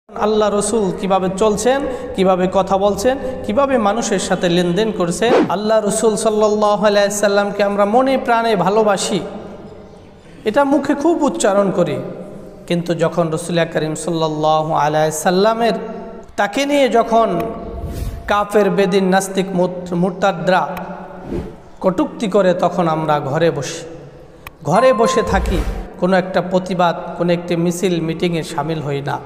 আল্লাহ রসুল কিভাবে চলছেন, কিভাবে কথা বলছেন, কিভাবে মানুষের সাথে লেনদেন করছেন। আল্লাহ রসুল সাল্লাল্লাহু আলাইহি সাল্লামকে আমরা মনে প্রাণে ভালোবাসি, এটা মুখে খুব উচ্চারণ করি, কিন্তু যখন রসুল করিম সাল্লাল্লাহু আলাইহি সাল্লামের তাকে নিয়ে যখন কাফের বেদিন নাস্তিক মুরতাদরা কটূক্তি করে, তখন আমরা ঘরে বসে থাকি, কোনো একটা প্রতিবাদ, কোনো একটি মিছিল মিটিংয়ে সামিল হই না।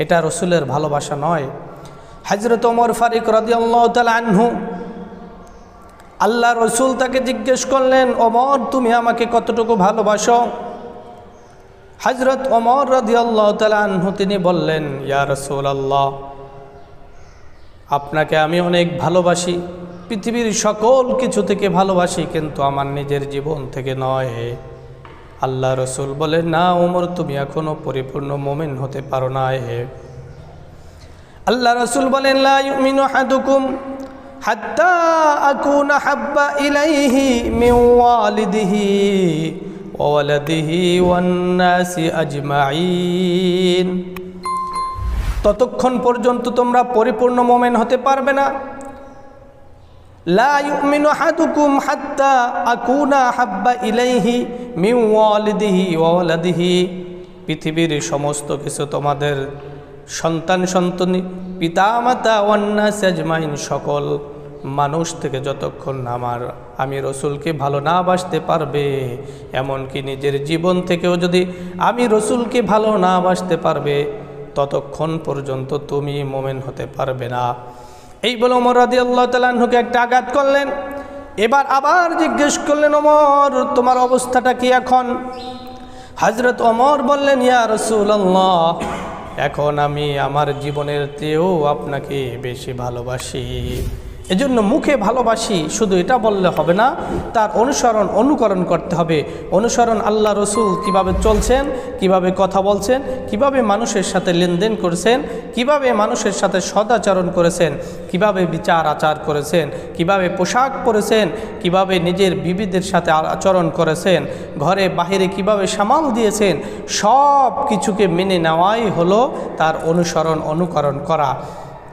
এটা রসুলের ভালোবাসা নয়। হযরত ওমর ফারুক রাদিয়াল্লাহু তাআলা আনহু, আল্লাহ রসুল তাকে জিজ্ঞেস করলেন, ওমর তুমি আমাকে কতটুকু ভালোবাসো? হযরত ওমর রাদিয়াল্লাহু তাআলা আনহু তিনি বললেন, ইয়া রাসূলুল্লাহ, আপনাকে আমি অনেক ভালোবাসি, পৃথিবীর সকল কিছু থেকে ভালোবাসি, কিন্তু আমার নিজের জীবন থেকে নয়। আল্লাহ রসুল বলেন, না ওমর, তুমি এখনো পরিপূর্ণ মুমিন হতে পারো না। আল্লাহ রসুল বলেন, লা ইউমিনু আহাদুকুম হাত্তা আকুনা হাব্বা ইলাইহি মিন ওয়ালিদিহি ওয়া ওয়ালাদিহি ওয়ান নাসি আজমাইন। ততক্ষণ পর্যন্ত তোমরা পরিপূর্ণ মুমিন হতে পারবে না। লা ইউমিনু আহাদুকুম হাত্তা আকুনা হাব্বা ইলাইহি মিন ওয়ালিদিহি ওয়া ওয়ালাদিহি। পৃথিবীর সমস্ত কিছু, তোমাদের সন্তান সন্ততি, পিতামাতা, ওয়ান নাস আজমাইন, সকল মানুষ থেকে যতক্ষণ আমি রসুলকে ভালো না বাসতে পারবে, এমনকি নিজের জীবন থেকেও যদি আমি রসুলকে ভালো না বাসতে পারবে, ততক্ষণ পর্যন্ত তুমি মুমিন হতে পারবে না। এই বলে ওমর রাদিয়াল্লাহু তাআলা আনহুকে একটা আঘাত করলেন। এবার আবার জিজ্ঞেস করলেন, ওমর তোমার অবস্থাটা কি এখন? হযরত ওমর বললেন, ইয়া রাসূলুল্লাহ, এখন আমি আমার জীবনের চেয়েও আপনাকে বেশি ভালোবাসি। এজন্য মুখে ভালোবাসি শুধু এটা বললে হবে না, তার অনুকরণ করতে হবে। অনুসরণ, আল্লাহ রসুল কিভাবে চলছেন, কিভাবে কথা বলছেন, কিভাবে মানুষের সাথে লেনদেন করেছেন, কিভাবে মানুষের সাথে সদাচরণ করেছেন, কিভাবে বিচার আচার করেছেন, কিভাবে পোশাক পরেছেন, কিভাবে নিজের বিবিদের সাথে আচরণ করেছেন, ঘরে বাহিরে কিভাবে সামাল দিয়েছেন, সব কিছুকে মেনে নেওয়াই হলো তার অনুকরণ করা।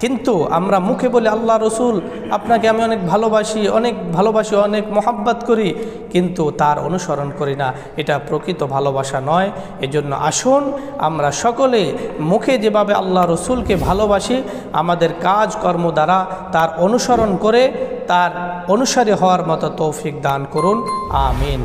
কিন্তু আমরা মুখে বলি, আল্লাহ রসুল আপনাকে আমি অনেক ভালোবাসি, অনেক মহাব্বত করি, কিন্তু তার অনুসরণ করি না। এটা প্রকৃত ভালোবাসা নয়। এজন্য আসুন আমরা সকলে মুখে যেভাবে আল্লাহ রসুলকে ভালোবাসি, আমাদের কাজকর্ম দ্বারা তার অনুসরণ করে তার অনুসারী হওয়ার মতো তৌফিক দান করুন। আমিন।